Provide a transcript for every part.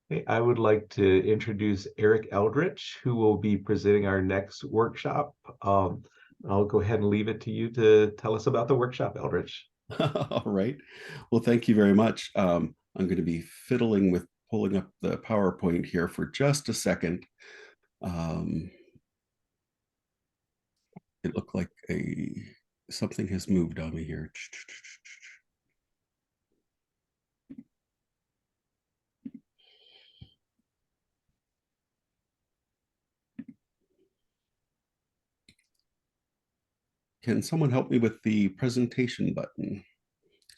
Hey, I would like to introduce Eric Eldritch, who will be presenting our next workshop. I'll go ahead and leave it to you to tell us about the workshop, Eldritch. All right. Well, thank you very much. I'm going to be fiddling with pulling up the PowerPoint here for just a second. Um, it looked like something has moved on me here. Can someone help me with the presentation button?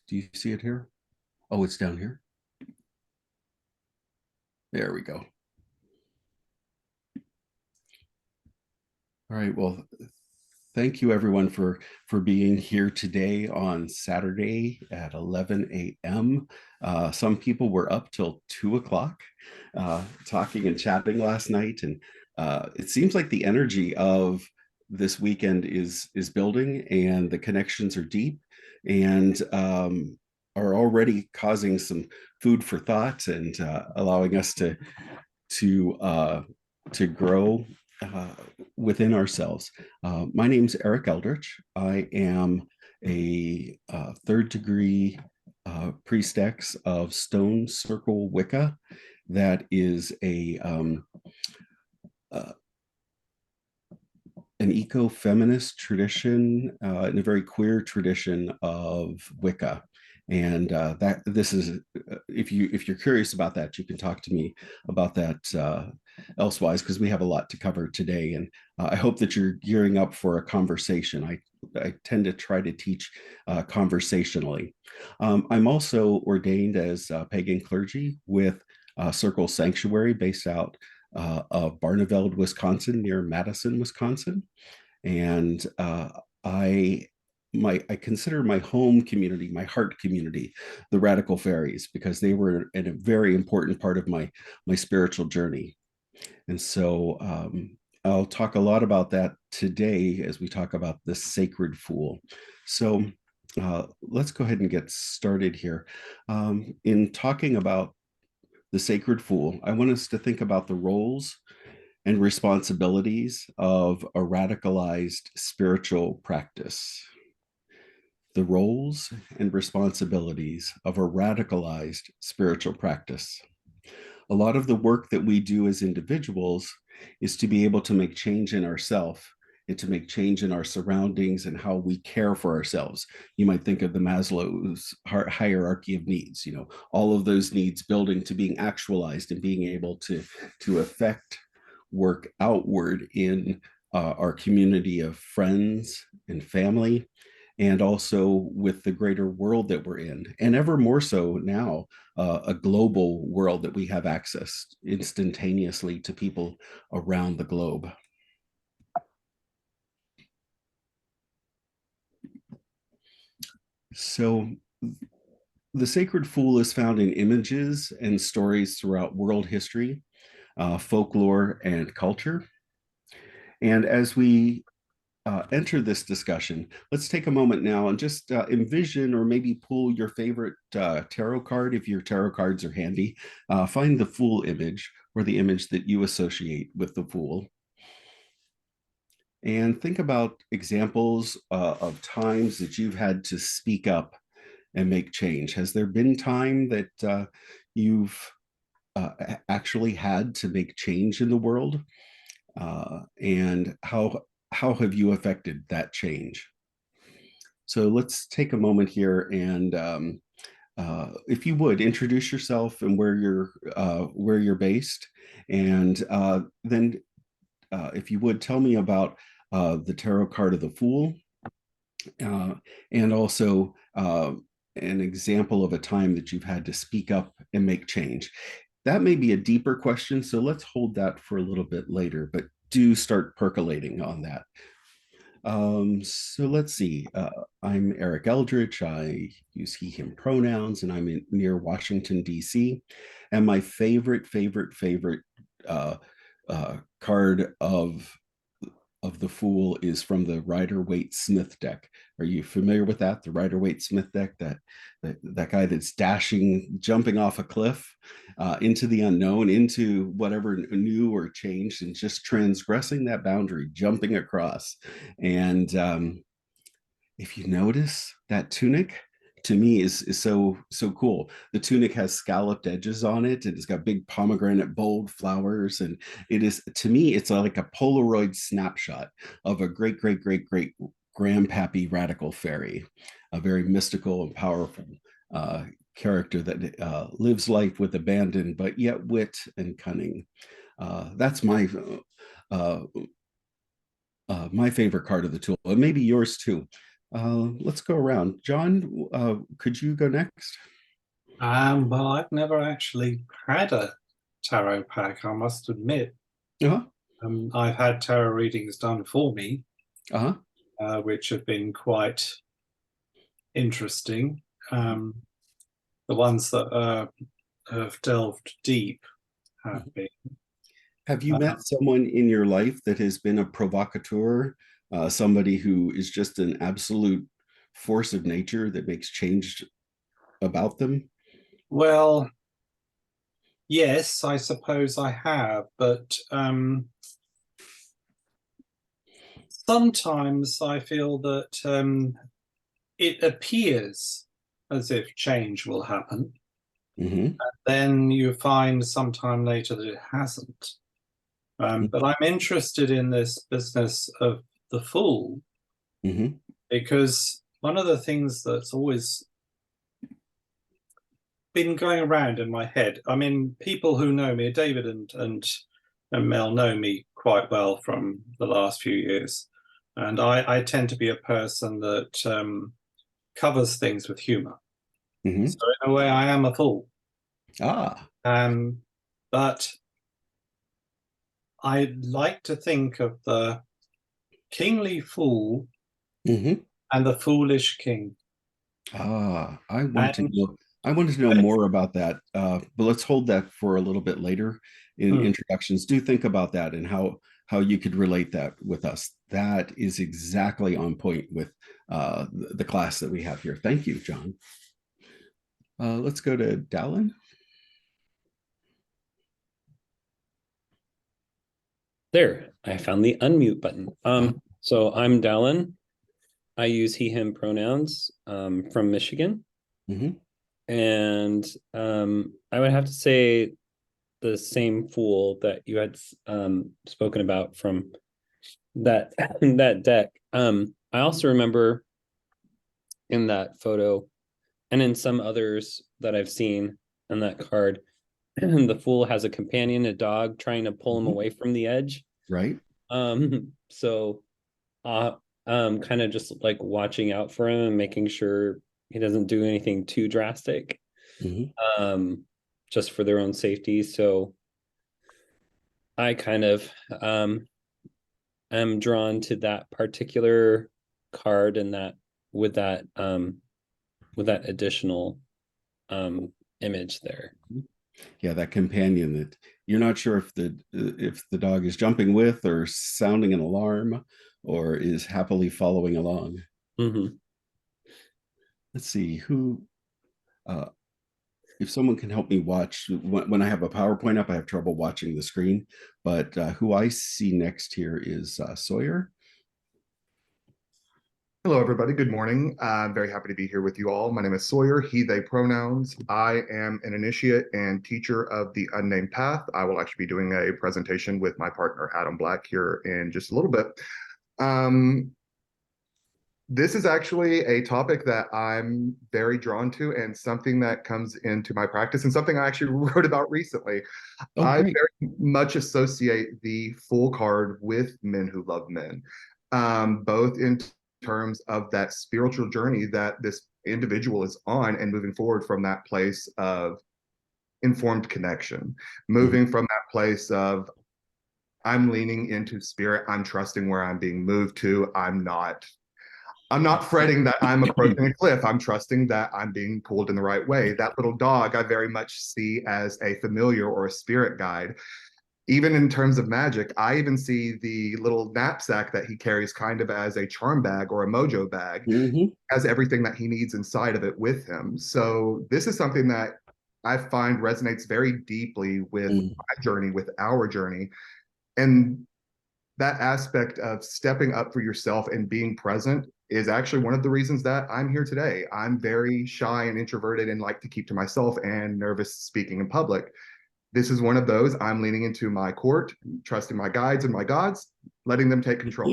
Do you see it here? Oh, it's down here. There we go. All right. Well, thank you everyone for being here today on Saturday at 11 a.m. Some people were up till 2 o'clock talking and chatting last night, and it seems like the energy of this weekend is building, and the connections are deep, and are already causing some food for thought and allowing us to to grow uh, within ourselves. My name's Eric Eldritch. I am a third degree priestess of Stone Circle Wicca. That is uh, an eco-feminist tradition and a very queer tradition of Wicca. And that this is, if you're curious about that, you can talk to me about that elsewise, because we have a lot to cover today. And I hope that you're gearing up for a conversation. I tend to try to teach conversationally. I'm also ordained as pagan clergy with Circle Sanctuary based out of Barneveld, Wisconsin, near Madison, Wisconsin. And I consider my home community, my heart community, the Radical Fairies, because they were a very important part of my spiritual journey. And so I'll talk a lot about that today as we talk about the sacred fool. So let's go ahead and get started here. In talking about the sacred fool, I want us to think about the roles and responsibilities of a radicalized spiritual practice. The roles and responsibilities of a radicalized spiritual practice. A lot of the work that we do as individuals is to be able to make change in ourselves and to make change in our surroundings and how we care for ourselves. You might think of the Maslow's hierarchy of needs, all of those needs building to being actualized and being able to affect work outward in our community of friends and family, and also with the greater world that we're in, and ever more so now, a global world that we have access instantaneously to people around the globe. So, the sacred fool is found in images and stories throughout world history, folklore, and culture. And as we enter this discussion, let's take a moment now and just envision or maybe pull your favorite tarot card if your tarot cards are handy. Find the fool image or the image that you associate with the fool. And think about examples of times that you've had to speak up and make change. Has there been time that you've actually had to make change in the world? And how have you affected that change? So let's take a moment here and if you would introduce yourself and where you're based, and then if you would tell me about the tarot card of the Fool, uh, and also an example of a time that you've had to speak up and make change. That may be a deeper question, so let's hold that for a little bit later, but do start percolating on that. So let's see. I'm Eric Eldritch. I use he, him pronouns, and I'm near Washington, D.C. And my favorite card of of the Fool is from the Rider-Waite-Smith deck. Are you familiar with that? The Rider-Waite-Smith deck, that guy that's dashing, jumping off a cliff into the unknown, into whatever new or changed, and just transgressing that boundary, jumping across. And if you notice, that tunic to me is so cool. The tunic has scalloped edges on it, and it's got big pomegranate bold flowers, and it is, to me, it's like a Polaroid snapshot of a great grandpappy radical fairy, a very mystical and powerful character that lives life with abandon, but yet wit and cunning. That's uh, my favorite card of the tool, and maybe yours too. Let's go around. John, could you go next? Well, I've never actually had a tarot pack, I must admit. Uh-huh. I've had tarot readings done for me, Uh-huh. which have been quite interesting. The ones that have delved deep have been. Have you met someone in your life that has been a provocateur, somebody who is just an absolute force of nature that makes change about them? Well, yes, I suppose I have, but sometimes I feel that it appears as if change will happen. Mm-hmm. Then you find sometime later that it hasn't. But I'm interested in this business of the Fool Mm-hmm. because one of the things that's always been going around in my head, I mean, people who know me, David and Mel know me quite well from the last few years. And I tend to be a person that covers things with humor. Mm-hmm. So in a way, I am a fool. Ah. But I like to think of the kingly fool Mm-hmm. and the foolish king. Ah, I want to And know. I want to know more about that, but let's hold that for a little bit later in introductions. Do think about that and how you could relate that with us. That is exactly on point with the class that we have here. Thank you, John. Let's go to Dallin. There, I found the unmute button. So I'm Dallin. I use he, him pronouns from Michigan. Mm-hmm. And I would have to say the same fool that you had spoken about from that that deck. I also remember in that photo and in some others that I've seen on that card, the fool has a companion, a dog, trying to pull him away from the edge. Right. So kind of just like watching out for him and making sure he doesn't do anything too drastic. Just for their own safety. So I kind of am drawn to that particular card and that with that additional image there. Yeah, that companion that you're not sure if the dog is jumping with or sounding an alarm or is happily following along. Mm-hmm. Let's see who if someone can help me watch when I have a PowerPoint up, I have trouble watching the screen, but who I see next here is Sawyer. Hello, everybody. Good morning. I'm very happy to be here with you all. My name is Sawyer, he, they pronouns. I am an initiate and teacher of the Unnamed Path. I will actually be doing a presentation with my partner, Adam Black, here in just a little bit. This is actually a topic that I'm very drawn to and something that comes into my practice and something I actually wrote about recently. I very much associate the Fool card with men who love men, both in terms of that spiritual journey that this individual is on and moving forward from that place of informed connection, moving from that place of I'm leaning into spirit, I'm trusting where I'm being moved to, I'm not fretting that I'm approaching a cliff. I'm trusting that I'm being pulled in the right way. That little dog I very much see as a familiar or a spirit guide. even in terms of magic, I even see the little knapsack that he carries kind of as a charm bag or a mojo bag, has everything that he needs inside of it with him. So this is something that I find resonates very deeply with my journey, with our journey. And that aspect of stepping up for yourself and being present is actually one of the reasons that I'm here today. I'm very shy and introverted and like to keep to myself and nervous speaking in public. This is one of those. I'm leaning into my court, trusting my guides and my gods, letting them take control.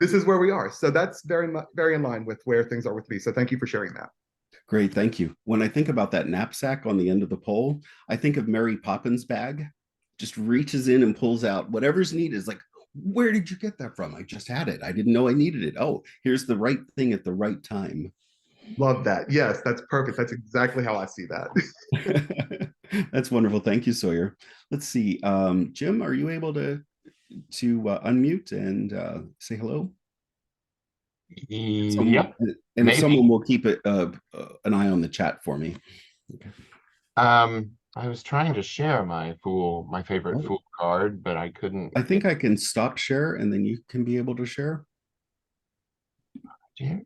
This is where we are. So that's very in line with where things are with me. So thank you for sharing that. Great, thank you. When I think about that knapsack on the end of the pole, I think of Mary Poppins' bag. Just reaches in and pulls out whatever's needed. It's like, where did you get that from? I just had it. I didn't know I needed it. Oh, here's the right thing at the right time. Love that. Yes, that's perfect. That's exactly how I see that. That's wonderful. Thank you, Sawyer. Let's see. Jim, are you able to unmute and say hello? Yep. And if someone will keep an eye on the chat for me. Okay. I was trying to share my favorite fool card, but I couldn't. I think I can stop share and then you can be able to share. Yeah.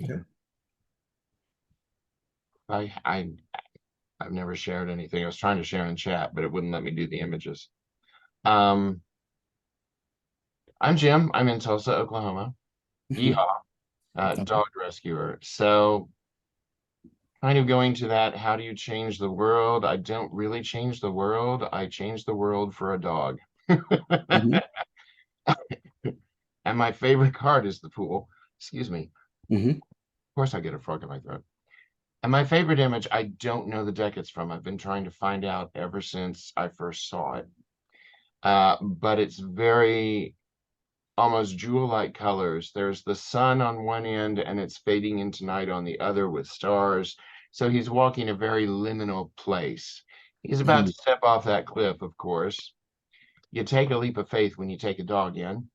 Okay. I've never shared anything. I was trying to share in chat, but it wouldn't let me do the images. I'm Jim. I'm in Tulsa, Oklahoma. Yeehaw. Dog rescuer. So kind of going to that, how do you change the world? I don't really change the world. I change the world for a dog. And my favorite card is the Fool. Excuse me. Of course I get a frog in my throat. And my favorite image, I don't know the deck it's from. I've been trying to find out ever since I first saw it. But it's very almost jewel-like colors. There's the sun on one end and it's fading into night on the other with stars. So he's walking a very liminal place. He's about to step off that cliff, of course. You take a leap of faith when you take a dog in,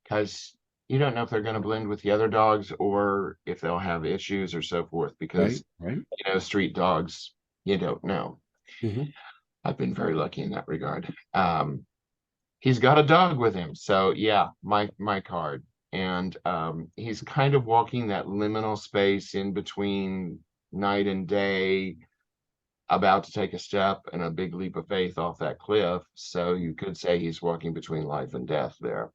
because you don't know if they're going to blend with the other dogs or if they'll have issues or so forth, because you know, street dogs, you don't know. I've been very lucky in that regard. He's got a dog with him, so yeah, my card. And he's kind of walking that liminal space in between night and day, about to take a step and a big leap of faith off that cliff. So you could say he's walking between life and death there.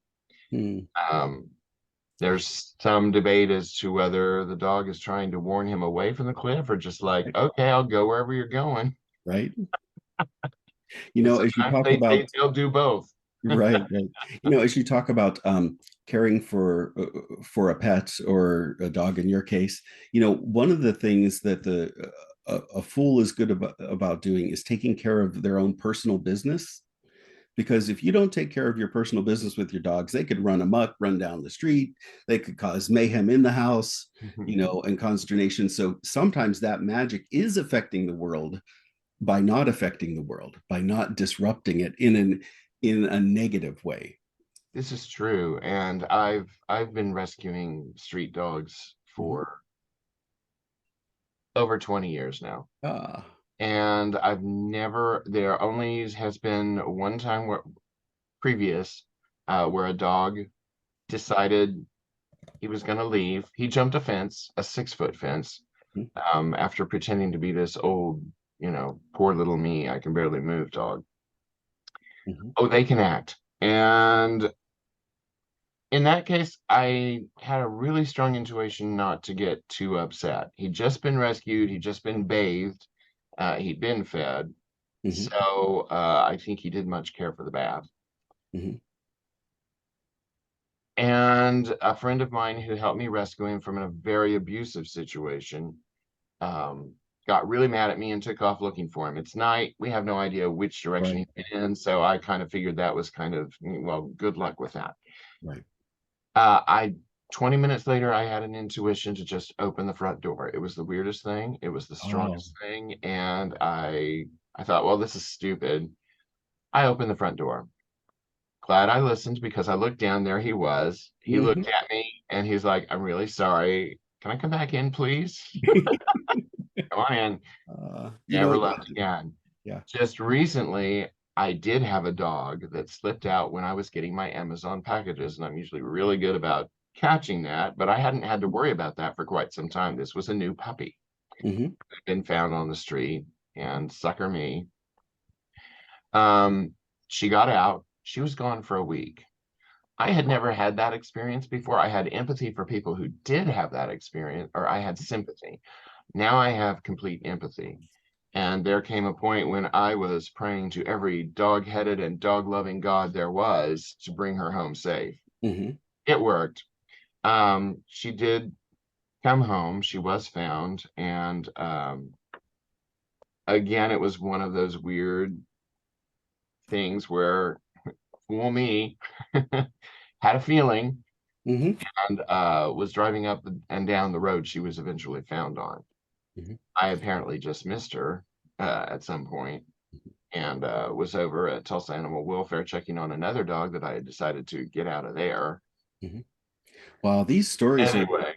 There's some debate as to whether the dog is trying to warn him away from the cliff or just like, okay, I'll go wherever you're going. Right. You know, as you talk about, they'll do both. right. You know, as you talk about caring for a pet or a dog in your case, you know, one of the things that a fool is good about doing is taking care of their own personal business. Because if you don't take care of your personal business with your dogs, they could run amok, run down the street. They could cause mayhem in the house, you know, and consternation. So sometimes that magic is affecting the world by not affecting the world, by not disrupting it in a negative way. This is true. And I've been rescuing street dogs for over 20 years now. And I've never, there only has been one time where a dog decided he was going to leave. He jumped a fence, a 6-foot fence, after pretending to be this old, you know, poor little me, I can barely move dog. Oh, they can act. And in that case, I had a really strong intuition not to get too upset. He'd just been rescued. He'd just been bathed. He'd been fed. So I think he did much care for the bath. And a friend of mine who helped me rescue him from a very abusive situation got really mad at me and took off looking for him. It's night. We have no idea which direction he went in. So I kind of figured that was kind of, well, good luck with that. 20 minutes later, I had an intuition to just open the front door. It was the weirdest thing. It was the strongest thing. And I thought, well, this is stupid. I opened the front door. Glad I listened, because I looked down, there he was. He looked at me and he's like, I'm really sorry. Can I come back in, please? Come on in. Never left again. Just recently, I did have a dog that slipped out when I was getting my Amazon packages, and I'm usually really good about catching that, but I hadn't had to worry about that for quite some time. This was a new puppy. Been found on the street, and sucker me. She got out. She was gone for a week. I had never had that experience before. I had empathy for people who did have that experience, or I had sympathy. Now I have complete empathy. And there came a point when I was praying to every dog-headed and dog-loving God there was to bring her home safe. It worked. She did come home. She was found. And again, it was one of those weird things where, fool me, had a feeling, and was driving up and down the road she was eventually found on. I apparently just missed her at some point, and was over at Tulsa Animal Welfare checking on another dog that I had decided to get out of there. Wow, these stories anyway.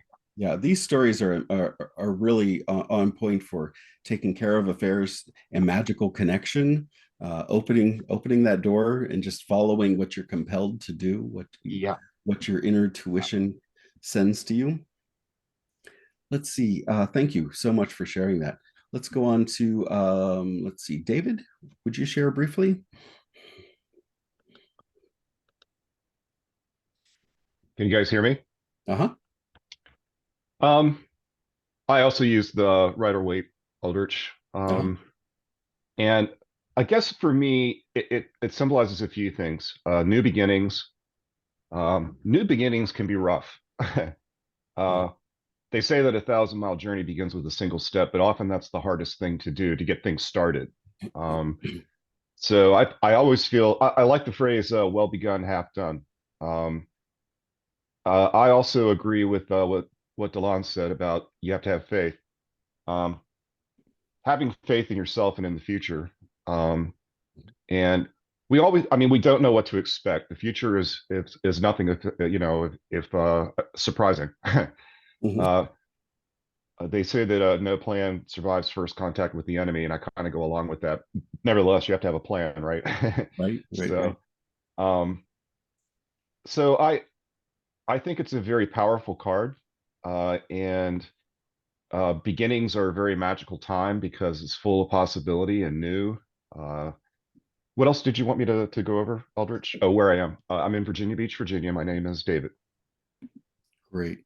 These stories are really on point for taking care of affairs and magical connection, opening that door and just following what you're compelled to do, what your inner tuition sends to you. Let's see. Thank you so much for sharing that. Let's go on to, let's see, David, would you share briefly? Can you guys hear me? Uh-huh. I also use the Rider-Waite Eldritch. And I guess for me, it symbolizes a few things. New beginnings. New beginnings can be rough. They say that 1,000-mile journey begins with a single step, but often that's the hardest thing to do, to get things started. So I always feel, I like the phrase, well begun, half done. I also agree with what Delon said about you have to have faith. Having faith in yourself and in the future. And we always, I mean, we don't know what to expect. The future is nothing, if surprising. They say that no plan survives first contact with the enemy, and I kind of go along with that. Nevertheless, you have to have a plan, right? Right. So I think it's a very powerful card, and beginnings are a very magical time because it's full of possibility and new. What else did you want me to go over, Eldritch? Oh, where I am. I'm in Virginia Beach, Virginia. My name is David. Great.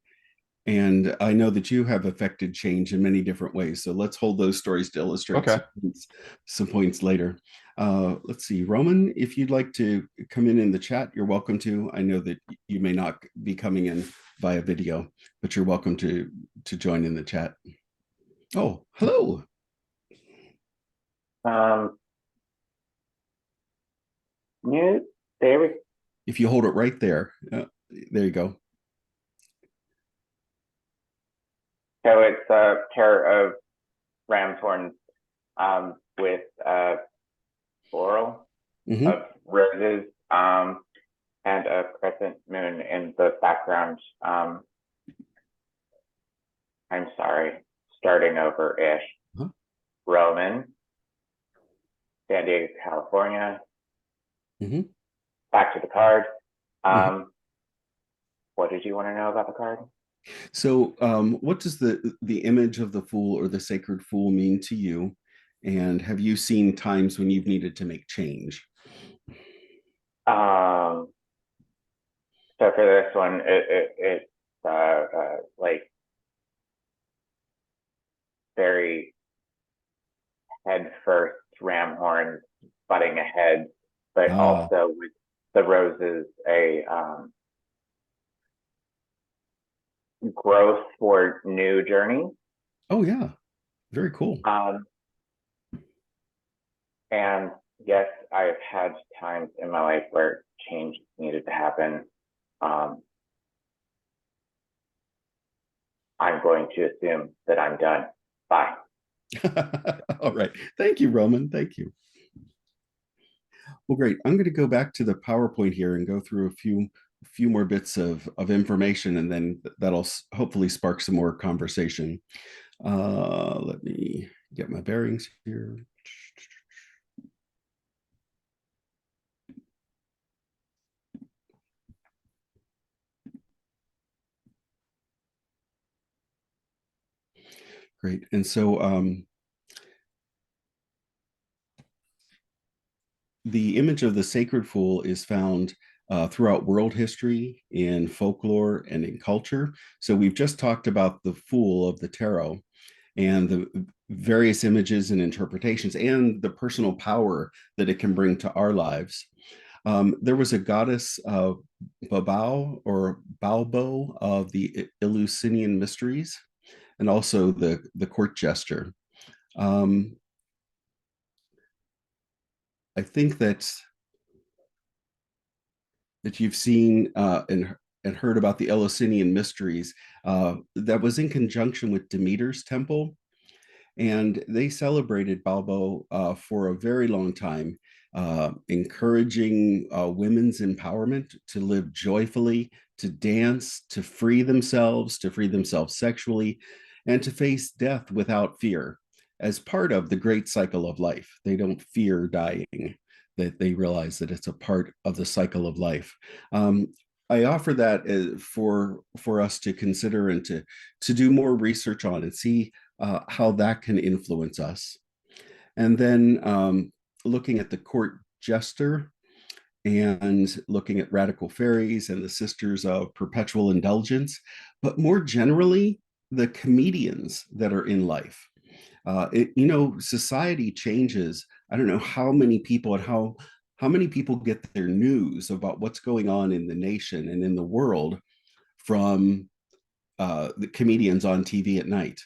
And I know that you have affected change in many different ways. So let's hold those stories to illustrate some points later. Let's see, Roman, if you'd like to come in the chat, you're welcome to. I know that you may not be coming in via video, but you're welcome to join in the chat. Oh, hello. David. If you hold it right there, there you go. So it's a pair of ram's horns with floral of roses and a crescent moon in the background. I'm sorry, starting over-ish. Roman, San Diego, California. Back to the card. What did you want to know about the card? So what does the image of the Fool or the Sacred Fool mean to you? And have you seen times when you've needed to make change? So for this one, it's like very head first ram horns butting ahead, but also with the roses, a growth for new journey. Oh yeah, very cool. And yes, I've had times in my life where change needed to happen. I'm going to assume that I'm done. Bye. All right. Thank you, Roman. Thank you. Well, great. I'm going to go back to the PowerPoint here and go through a few more bits of information, and then that'll hopefully spark some more conversation. Let me get my bearings here. Great. And so the image of the sacred fool is found throughout world history, in folklore, and in culture. So we've just talked about the fool of the tarot and the various images and interpretations and the personal power that it can bring to our lives. There was a goddess Baubo or Baubo of the Eleusinian Mysteries, and also the Court Jester. I think that you've seen and heard about the Eleusinian Mysteries. That was in conjunction with Demeter's temple, and they celebrated Baubo for a very long time, encouraging women's empowerment to live joyfully, to dance, to free themselves sexually, and to face death without fear as part of the great cycle of life. They don't fear dying, that they realize that it's a part of the cycle of life. I offer that for us to consider and to do more research on and see how that can influence us. And then looking at the Court Jester and looking at radical fairies and the sisters of perpetual indulgence, but more generally, the comedians that are in life. Society changes. I don't know how many people and how many people get their news about what's going on in the nation and in the world from the comedians on TV at night.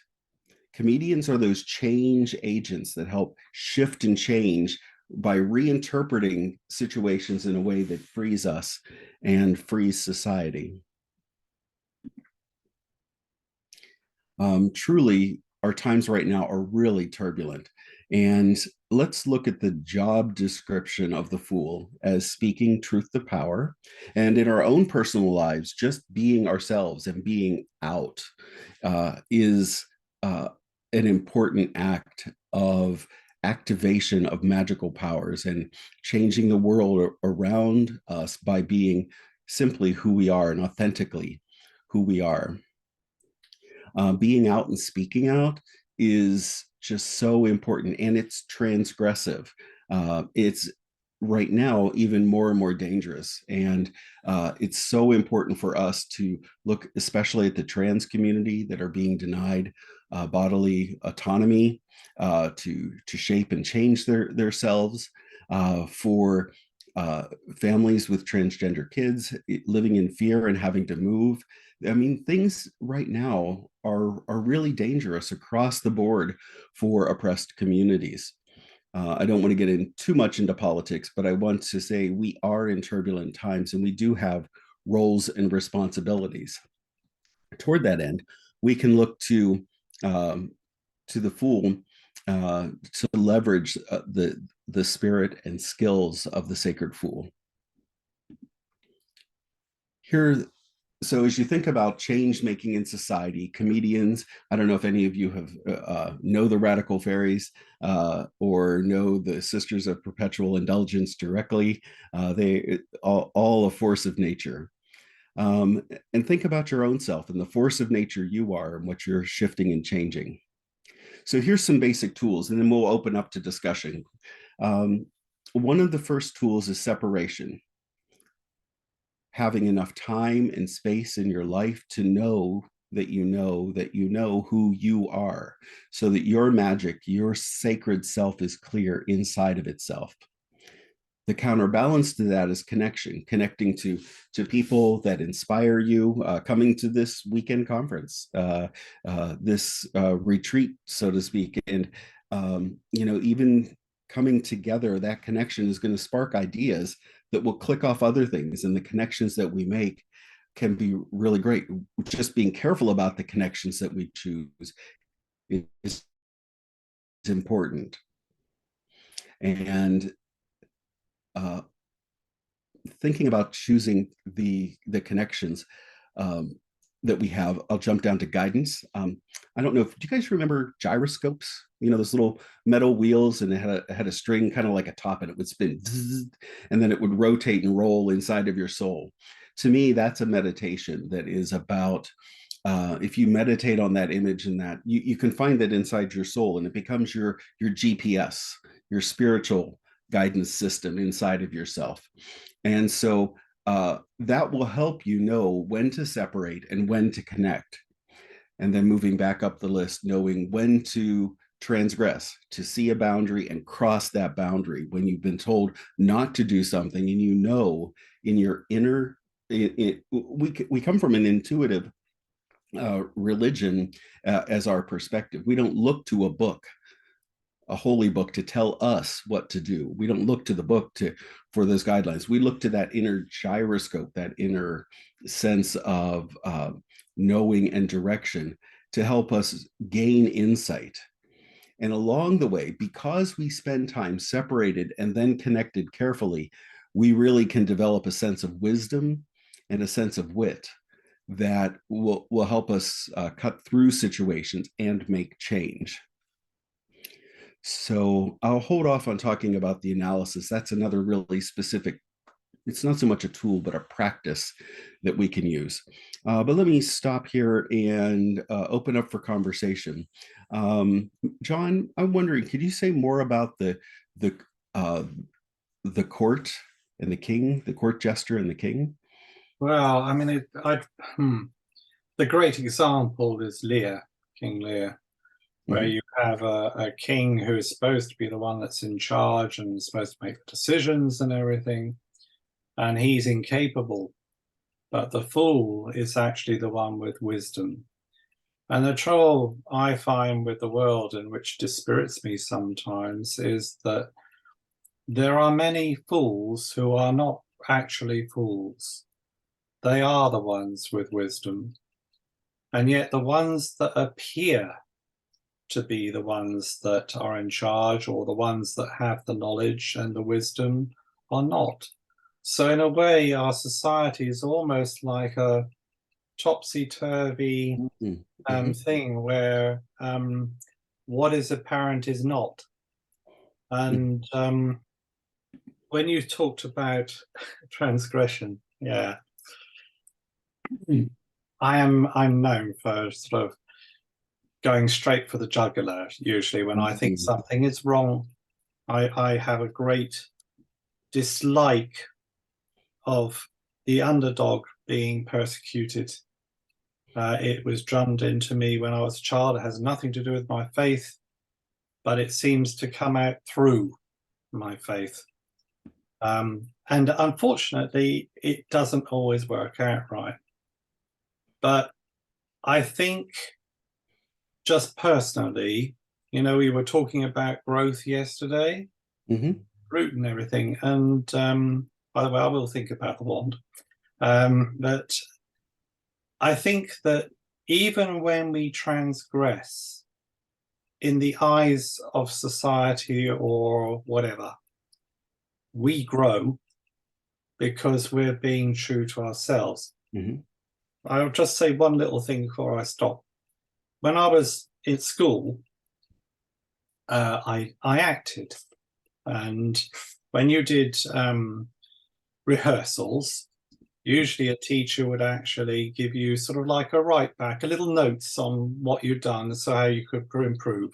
Comedians are those change agents that help shift and change by reinterpreting situations in a way that frees us and frees society. Truly, our times right now are really turbulent. And let's look at the job description of the fool as speaking truth to power. And in our own personal lives, just being ourselves and being out is an important act of activation of magical powers and changing the world around us by being simply who we are and authentically who we are. Being out and speaking out is just so important, and it's transgressive. It's right now even more and more dangerous, and it's so important for us to look especially at the trans community that are being denied bodily autonomy to shape and change their selves, for families with transgender kids living in fear and having to move. I mean, things right now are really dangerous across the board for oppressed communities. I don't want to get in too much into politics, but I want to say we are in turbulent times and we do have roles and responsibilities. Toward that end, we can look to the fool to leverage the spirit and skills of the sacred fool. Here, so as you think about change making in society, comedians, I don't know if any of you have know the radical fairies or know the sisters of perpetual indulgence directly. They all a force of nature. And think about your own self and the force of nature you are and what you're shifting and changing. So here's some basic tools, and then we'll open up to discussion. One of the first tools is separation. Having enough time and space in your life to know that you know who you are, so that your magic, your sacred self is clear inside of itself. The counterbalance to that is connecting to people that inspire you, coming to this weekend conference, this retreat, so to speak. And, even coming together, that connection is going to spark ideas that will click off other things. And the connections that we make can be really great. Just being careful about the connections that we choose is important. And thinking about choosing the connections that we have, I'll jump down to guidance. I don't know if, do you guys remember gyroscopes? Those little metal wheels, and it had a string kind of like a top, and it would spin, and then it would rotate and roll inside of your soul. To me, that's a meditation that is about if you meditate on that image and that, you can find that inside your soul, and it becomes your GPS, your spiritual guidance system inside of yourself. And so that will help you know when to separate and when to connect. And then moving back up the list, knowing when to transgress, to see a boundary and cross that boundary when you've been told not to do something, and you know in your inner, we come from an intuitive religion as our perspective. We don't look to a book, a holy book, to tell us what to do. We don't look to the book for those guidelines. We look to that inner gyroscope, that inner sense of knowing and direction to help us gain insight. And along the way, because we spend time separated and then connected carefully, we really can develop a sense of wisdom and a sense of wit that will help us cut through situations and make change. So I'll hold off on talking about the analysis. That's another really specific, it's not so much a tool, but a practice that we can use. But let me stop here and open up for conversation. John, I'm wondering, could you say more about the court and the king, the court jester and the king? Well, I mean, the great example is Lear, King Lear, where you have a king who is supposed to be the one that's in charge and supposed to make decisions and everything, and he's incapable. But the fool is actually the one with wisdom. And the trouble I find with the world, and which dispirits me sometimes, is that there are many fools who are not actually fools. They are the ones with wisdom. And yet the ones that appear to be the ones that are in charge, or the ones that have the knowledge and the wisdom, are not. So in a way, our society is almost like a topsy-turvy thing where what is apparent is not. And when you talked about transgression, yeah, I'm known for sort of going straight for the jugular. Usually when I think something is wrong, I have a great dislike of the underdog being persecuted. It was drummed into me when I was a child. It has nothing to do with my faith, but it seems to come out through my faith. And unfortunately, it doesn't always work out right. But I think, just personally, you know, we were talking about growth yesterday, fruit and everything. And by the way, I will think about the wand. But I think that even when we transgress in the eyes of society or whatever, we grow because we're being true to ourselves. I'll just say one little thing before I stop. When I was in school, I acted. And when you did rehearsals, usually a teacher would actually give you sort of like a write back, a little notes on what you'd done, so how you could improve.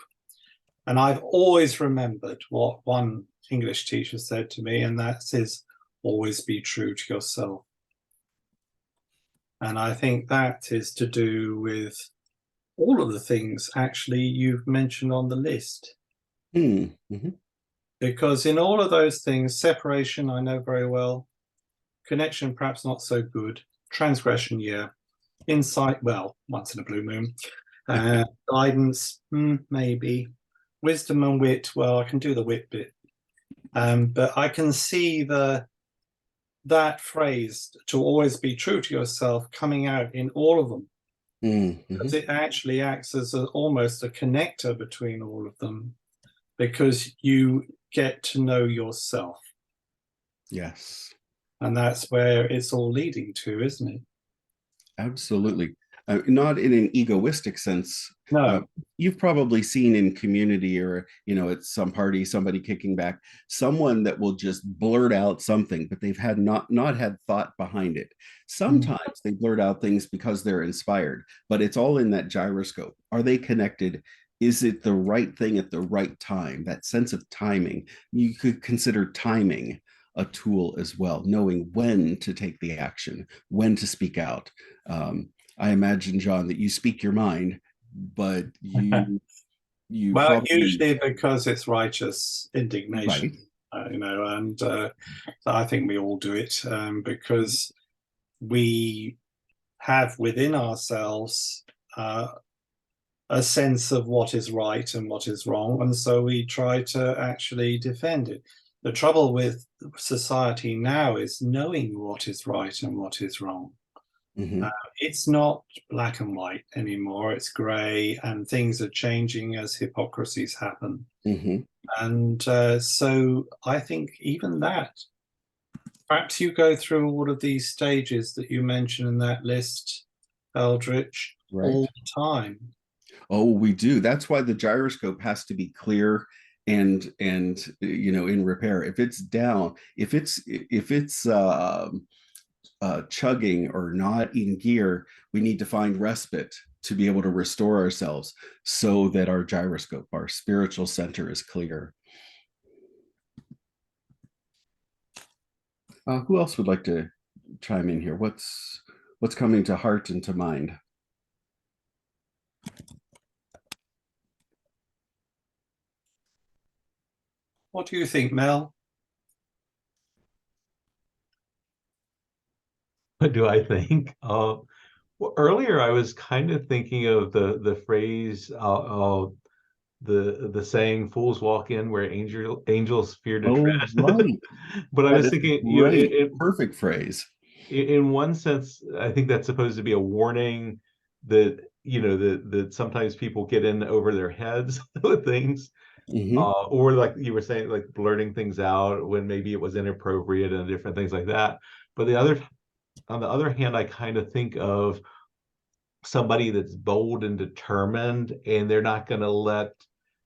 And I've always remembered what one English teacher said to me, and that is, always be true to yourself. And I think that is to do with all of the things actually you've mentioned on the list. Because in all of those things, separation, I know very well. Connection, perhaps not so good. Transgression, yeah. Insight, well, once in a blue moon. Guidance, maybe. Wisdom and wit, well, I can do the wit bit. But I can see that phrase, to always be true to yourself, coming out in all of them. Because it actually acts as almost a connector between all of them, because you get to know yourself. Yes. And that's where it's all leading to, isn't it? Absolutely. not in an egoistic sense. No. You've probably seen in community or, at some party, somebody kicking back, someone that will just blurt out something, but they've had not had thought behind it. Sometimes they blurt out things because they're inspired, but it's all in that gyroscope. Are they connected? Is it the right thing at the right time? That sense of timing. You could consider timing a tool as well, knowing when to take the action, when to speak out. I imagine, John, that you speak your mind, but you well, probably... usually because it's righteous indignation, right. And I think we all do it because we have within ourselves a sense of what is right and what is wrong, and so we try to actually defend it. The trouble with society now is knowing what is right and what is wrong. It's not black and white anymore, it's grey, and things are changing as hypocrisies happen. And so I think even that, perhaps you go through all of these stages that you mentioned in that list, Eldritch, all the time. Oh, we do. That's why the gyroscope has to be clear and in repair. If it's down, if it's chugging or not in gear, we need to find respite to be able to restore ourselves so that our gyroscope, our spiritual center, is clear. Who else would like to chime in here? What's coming to heart and to mind? What do you think, Mel? What do I think? Well, earlier I was kind of thinking of the phrase, the saying, "Fools walk in where angels fear to tread." Right. But I was thinking, perfect phrase. In one sense, I think that's supposed to be a warning that that sometimes people get in over their heads with things. Or like you were saying, like blurting things out when maybe it was inappropriate and different things like that. But on the other hand, I kind of think of somebody that's bold and determined, and they're not going to let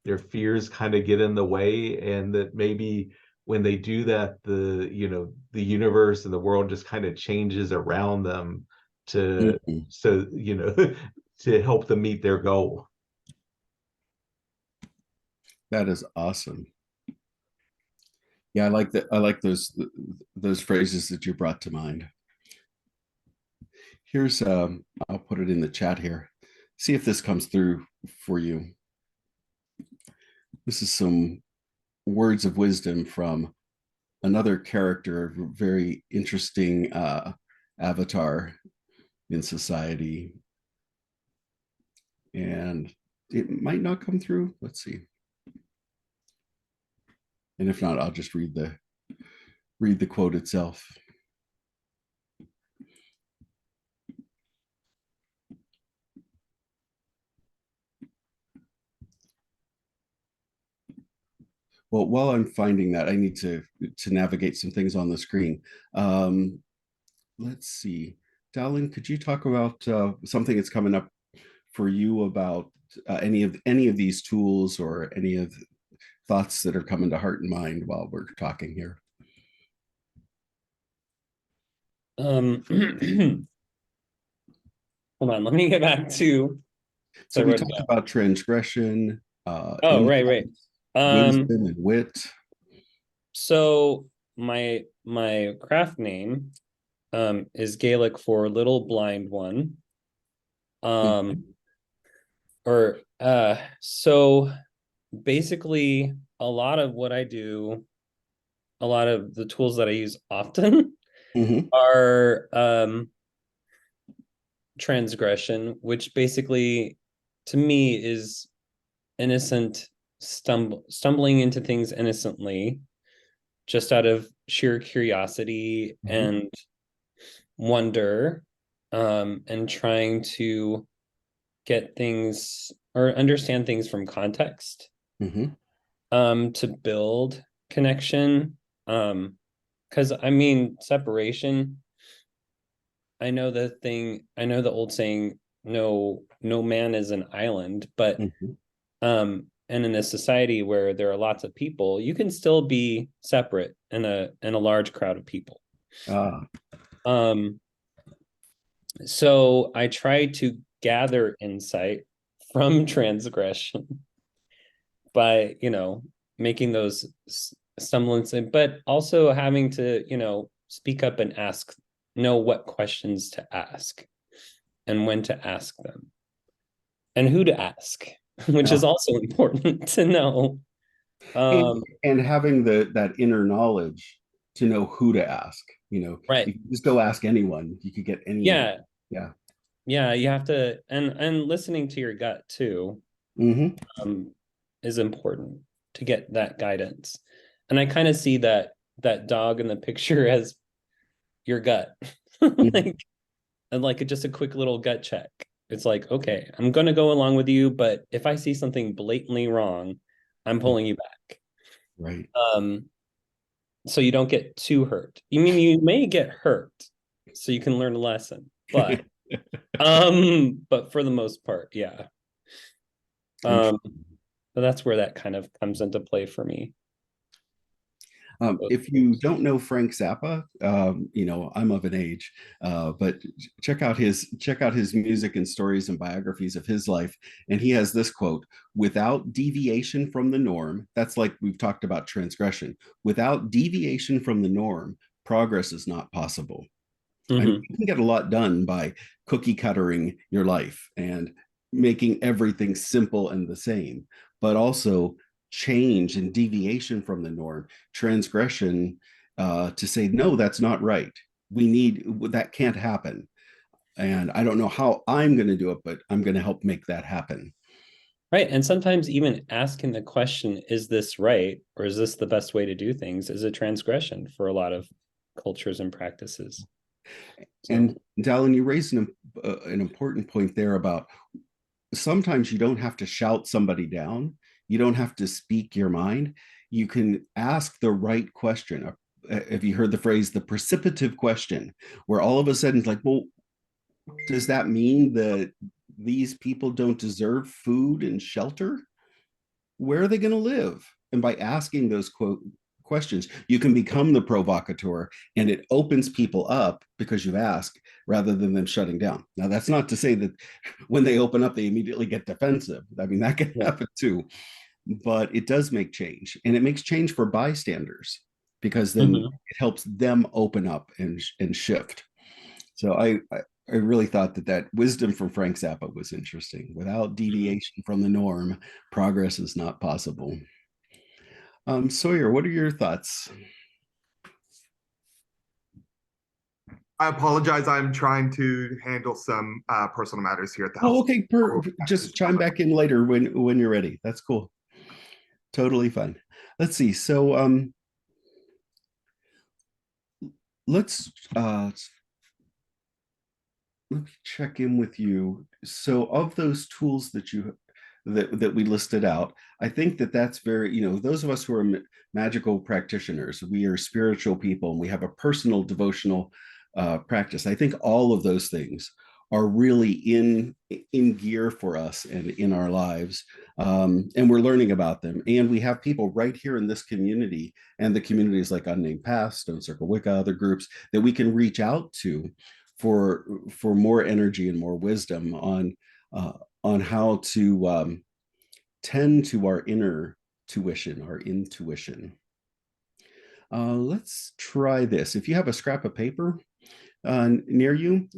their fears kind of get in the way, and that maybe when they do that, the universe and the world just kind of changes around them to to help them meet their goal. That is awesome. Yeah, I like that. I like those phrases that you brought to mind. Here's I'll put it in the chat here. See if this comes through for you. This is some words of wisdom from another character, very interesting avatar in society. And it might not come through. Let's see. And if not, I'll just read the quote itself. Well, while I'm finding that, I need to navigate some things on the screen. Let's see. Dallin, could you talk about something that's coming up for you about any of these tools or any of the thoughts that are coming to heart and mind while we're talking here? Hold on, let me get back to. So we talked about transgression. Right. Wisdom and wit. So my craft name is Gaelic for little blind one. So basically a lot of what I do, a lot of the tools that I use often are transgression, which basically to me is innocent stumbling into things innocently, just out of sheer curiosity and wonder, and trying to get things or understand things from context, to build connection. Because I mean, separation, I know the old saying, no man is an island, but Mm-hmm. and in a society where there are lots of people, you can still be separate in a large crowd of people. Ah. So I try to gather insight from transgression by, making those semblance, but also having to, speak up and know what questions to ask and when to ask them and who to ask, which is also important to know. And having that inner knowledge to know who to ask, Right. you can just go ask anyone. You could get any. Yeah. Yeah. Yeah. You have to, and listening to your gut too, is important to get that guidance. And I kind of see that dog in the picture as your gut, like just a quick little gut check. It's like, okay, I'm going to go along with you, but if I see something blatantly wrong, I'm pulling you back. Right. So you don't get too hurt. You may get hurt, so you can learn a lesson, but but for the most part, yeah. So that's where that kind of comes into play for me. If you don't know Frank Zappa, I'm of an age, but check out his music and stories and biographies of his life. And he has this quote: "Without deviation from the norm," that's like we've talked about transgression. "Without deviation from the norm, progress is not possible." I mean, you can get a lot done by cookie cuttering your life and making everything simple and the same, but also change and deviation from the norm, transgression, to say, no, that's not right. That can't happen. And I don't know how I'm going to do it, but I'm going to help make that happen. Right. And sometimes even asking the question, is this right? Or is this the best way to do things, is a transgression for a lot of cultures and practices. And Dallin, you raised an important point there about sometimes you don't have to shout somebody down. You don't have to speak your mind. You can ask the right question. Have you heard the phrase, the precipitative question, where all of a sudden it's like, well, does that mean that these people don't deserve food and shelter? Where are they going to live? And by asking those questions, you can become the provocateur, and it opens people up because you've asked rather than them shutting down. Now, that's not to say that when they open up, they immediately get defensive. I mean, that can happen too, but it does make change, and it makes change for bystanders because then it helps them open up and shift. So I really thought that wisdom from Frank Zappa was interesting. Without deviation from the norm, progress is not possible. Sawyer, what are your thoughts? I apologize. I'm trying to handle some personal matters here at the house. Oh, okay. Just chime back in later when you're ready. That's cool. Totally fine. Let's see. So let's let me check in with you. So of those tools that we listed out, I think that's very, those of us who are magical practitioners, we are spiritual people, and we have a personal devotional practice. I think all of those things are really in gear for us and in our lives, and we're learning about them. And we have people right here in this community, and the communities like Unnamed Path, Stone Circle Wicca, other groups that we can reach out to for more energy and more wisdom on how to tend to our inner our intuition. Let's try this. If you have a scrap of paper near you,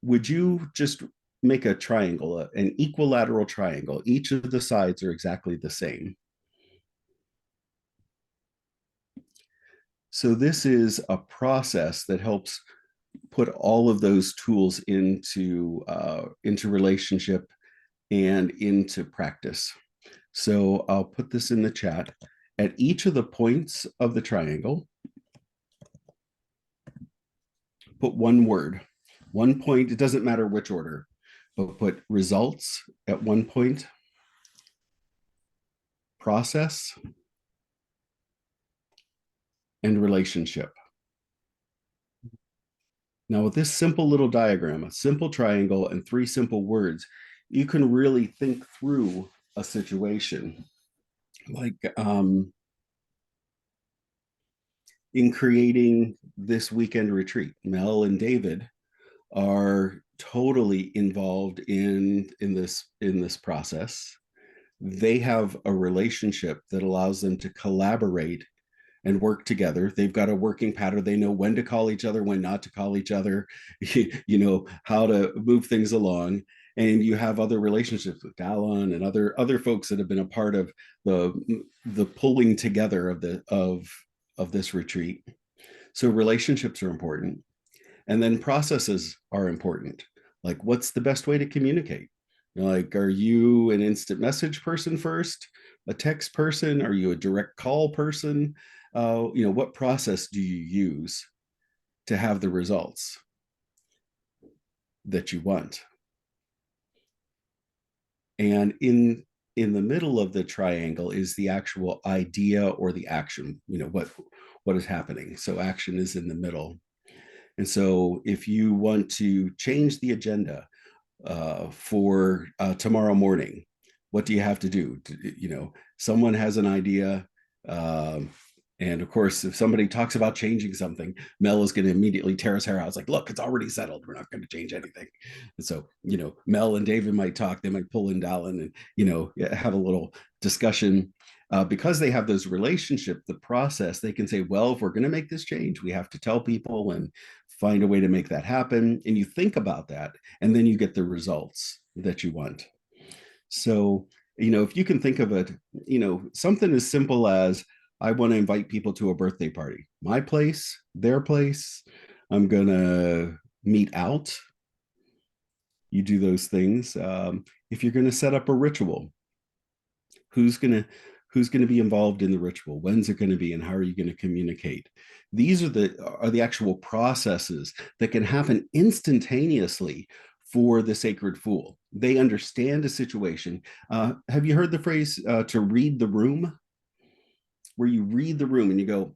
would you just make a triangle, an equilateral triangle? Each of the sides are exactly the same. So this is a process that helps put all of those tools into relationship and into practice. So I'll put this in the chat. At each of the points of the triangle, put one word. One point, it doesn't matter which order, but put results at one point, process, and relationship. Now, with this simple little diagram, a simple triangle and 3 simple words, you can really think through a situation. Like in creating this weekend retreat, Mel and David are totally involved in this process. They have a relationship that allows them to collaborate and work together. They've got a working pattern. They know when to call each other, when not to call each other, you know, how to move things along. And you have other relationships with Dallon and other folks that have been a part of the pulling together of this retreat. So relationships are important. And then processes are important. Like, what's the best way to communicate? Like, are you an instant message person first, a text person? Are you a direct call person? You know, what process do you use to have the results that you want? And in the middle of the triangle is the actual idea or the action, you know, what is happening. So action is in the middle. And so if you want to change the agenda for tomorrow morning, what do you have to do? You know, someone has an idea. And of course, if somebody talks about changing something, Mel is going to immediately tear his hair out. It's like, look, it's already settled. We're not going to change anything. And so, you know, Mel and David might talk. They might pull in Dallin and, you know, have a little discussion. Because they have those relationship, the process, they can say, well, if we're going to make this change, we have to tell people and find a way to make that happen. And you think about that, and then you get the results that you want. So, you know, if you can think of it, you know, something as simple as, I want to invite people to a birthday party, my place, their place. I'm going to meet out. You do those things. If you're going to set up a ritual, who's going to be involved in the ritual? When's it going to be, and how are you going to communicate? These are the actual processes that can happen instantaneously for the sacred fool. They understand a situation. Have you heard the phrase to read the room? Where you read the room and you go,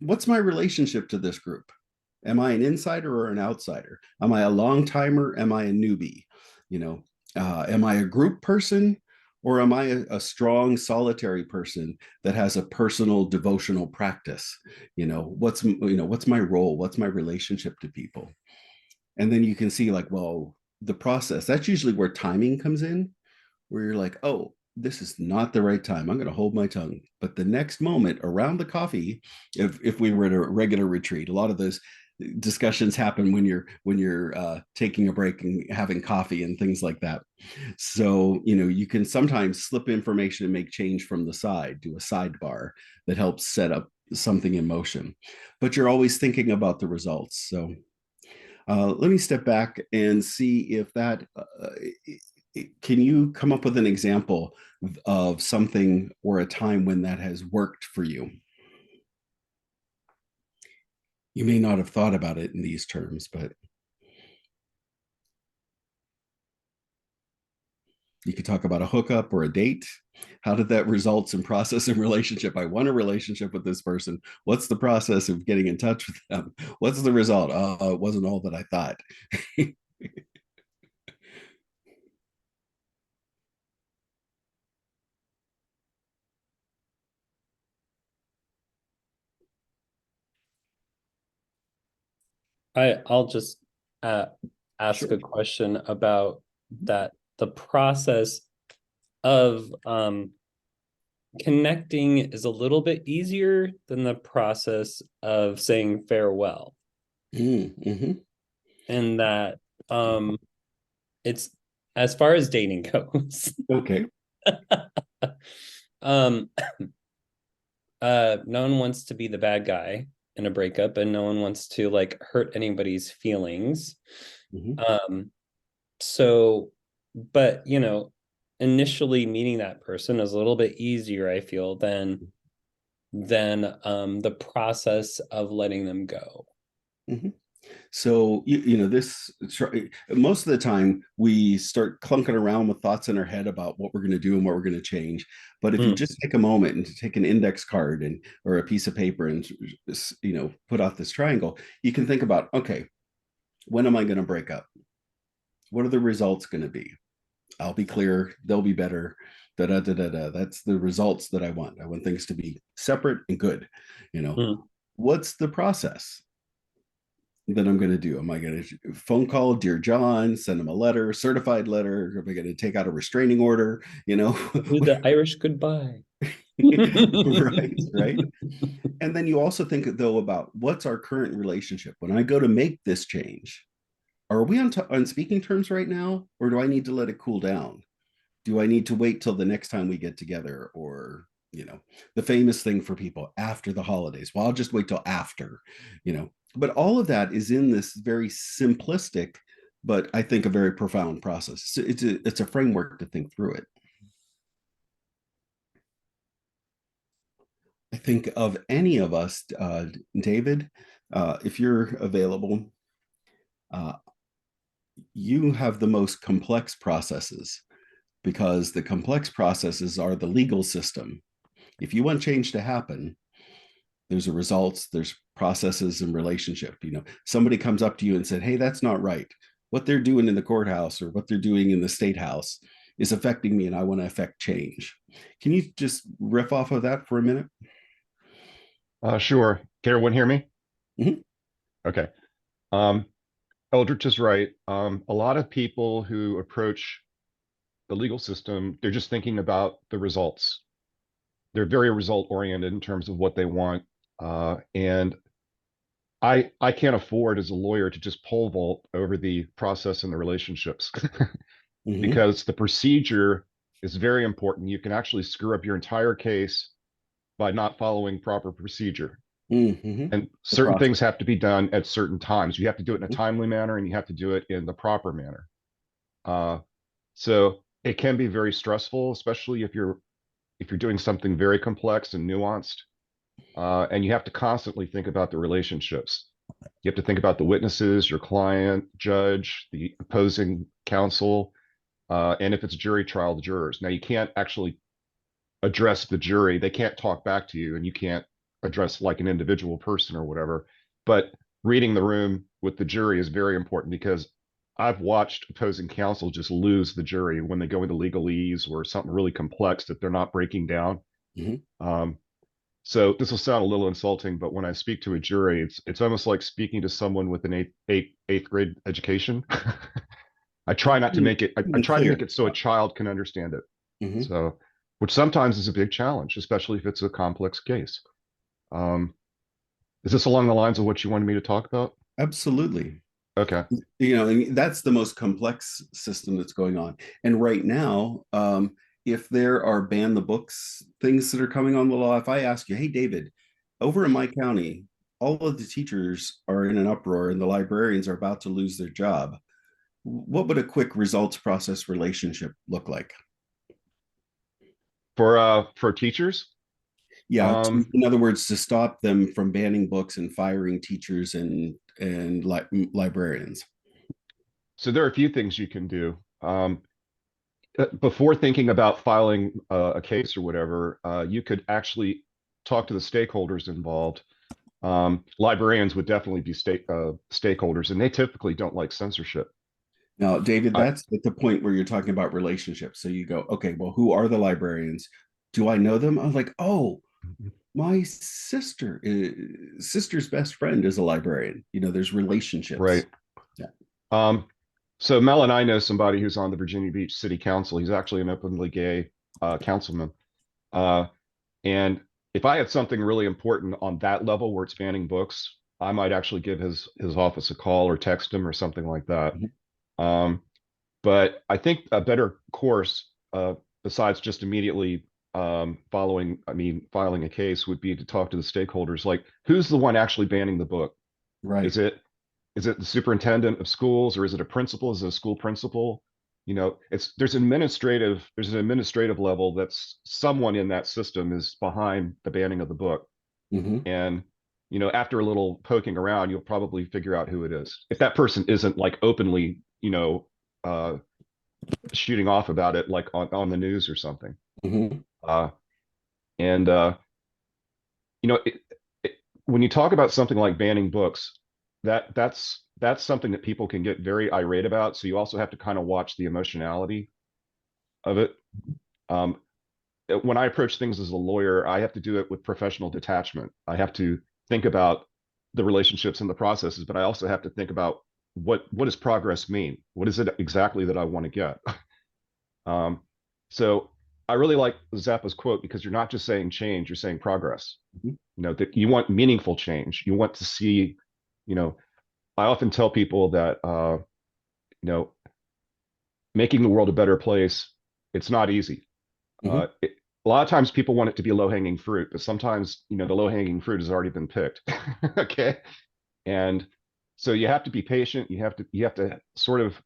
what's my relationship to this group? Am I an insider or an outsider? Am I a long timer? Am I a newbie? You know, am I a group person? Or am I a strong solitary person that has a personal devotional practice? You know, what's my role? What's my relationship to people? And then you can see, like, well, the process, that's usually where timing comes in, where you're like, oh, this is not the right time. I'm going to hold my tongue. But the next moment around the coffee, if we were at a regular retreat, a lot of those discussions happen when you're taking a break and having coffee and things like that. So, you know, you can sometimes slip information and make change from the side, do a sidebar that helps set up something in motion, but you're always thinking about the results. So let me step back and see if that can you come up with an example of something or a time when that has worked for you? You may not have thought about it in these terms, but you could talk about a hookup or a date. How did that result in process and relationship? I want a relationship with this person. What's the process of getting in touch with them? What's the result? It wasn't all that I thought. I'll just ask Sure. a question about that. The process of connecting is a little bit easier than the process of saying farewell. Mm-hmm. And that it's, as far as dating goes. Okay. No one wants to be the bad guy in a breakup, and no one wants to like hurt anybody's feelings. Mm-hmm. So, but you know, initially meeting that person is a little bit easier, I feel, than the process of letting them go. Mm-hmm. So, this most of the time we start clunking around with thoughts in our head about what we're going to do and what we're going to change. But if you just take a moment and take an index card or a piece of paper and, put out this triangle, you can think about, okay, when am I going to break up? What are the results going to be? I'll be clear. They'll be better. Da, da, da, da, da. That's the results that I want. I want things to be separate and good. What's the process that I'm going to do? Am I going to phone call Dear John, send him a letter, certified letter? Am I going to take out a restraining order? Do the Irish goodbye. right. And then you also think, though, about what's our current relationship. When I go to make this change, are we on speaking terms right now, or do I need to let it cool down? Do I need to wait till the next time we get together? Or, the famous thing for people, after the holidays, well, I'll just wait till after, but all of that is in this very simplistic, but I think a very profound process. So it's a framework to think through it. I think of any of us, David, if you're available, you have the most complex processes, because the complex processes are the legal system. If you want change to happen, there's a results, there's processes and relationship. Somebody comes up to you and said, hey, that's not right. What they're doing in the courthouse or what they're doing in the state house is affecting me, and I want to affect change. Can you just riff off of that for a minute? Sure. Can everyone hear me? Mm-hmm. Okay. Eldritch is right. A lot of people who approach the legal system, they're just thinking about the results. They're very result oriented in terms of what they want. And I can't afford as a lawyer to just pole vault over the process and the relationships because the procedure is very important. You can actually screw up your entire case by not following proper procedure. And certain things have to be done at certain times. You have to do it in a timely manner, and you have to do it in the proper manner. So it can be very stressful, especially if you're doing something very complex and nuanced. And you have to constantly think about the relationships. You have to think about the witnesses, your client, judge, the opposing counsel, and if it's a jury trial, the jurors. Now, you can't actually address the jury. They can't talk back to you, and you can't address like an individual person or whatever. But reading the room with the jury is very important, because I've watched opposing counsel just lose the jury when they go into legalese or something really complex that they're not breaking down. So this will sound a little insulting, but when I speak to a jury, it's almost like speaking to someone with an eighth grade education. I try not to make it. I try to make it so a child can understand it. So, which sometimes is a big challenge, especially if it's a complex case. Is this along the lines of what you wanted me to talk about? Absolutely. Okay. And that's the most complex system that's going on. And right now, if there are ban the books things that are coming on the law, if I ask you, hey, David, over in my county, all of the teachers are in an uproar and the librarians are about to lose their job, what would a quick results process relationship look like? For teachers? Yeah, in other words, to stop them from banning books and firing teachers and librarians. So there are a few things you can do. Before thinking about filing a case or whatever, you could actually talk to the stakeholders involved. Librarians would definitely be stakeholders, and they typically don't like censorship. Now, David, that's at the point where you're talking about relationships. So you go, okay, well, who are the librarians? Do I know them? I was like, oh, my sister's best friend is a librarian. There's relationships. Right. Yeah. So Mel and I know somebody who's on the Virginia Beach City Council. He's actually an openly gay councilman. And if I had something really important on that level where it's banning books, I might actually give his office a call or text him or something like that. But I think a better course, besides just immediately filing a case, would be to talk to the stakeholders. Like, who's the one actually banning the book? Right. Is it the superintendent of schools, or is it a principal? Is it a school principal? There's an administrative level that's someone in that system is behind the banning of the book. And you know, after a little poking around, you'll probably figure out who it is. If that person isn't like openly, you know, shooting off about it, like on the news or something. Mm-hmm. And you know, when you talk about something like banning books, that's something that people can get very irate about. So you also have to kind of watch the emotionality of it. When I approach things as a lawyer, I have to do it with professional detachment. I have to think about the relationships and the processes, but I also have to think about what does progress mean? What is it exactly that I want to get? So I really like Zappa's quote, because you're not just saying change, you're saying progress. Mm-hmm. You know, that you want meaningful change. You want to see, you know, I often tell people that, you know, making the world a better place, it's not easy. Mm-hmm. A lot of times people want it to be low hanging fruit, but sometimes, you know, the low hanging fruit has already been picked. Okay. And so you have to be patient. You have to sort of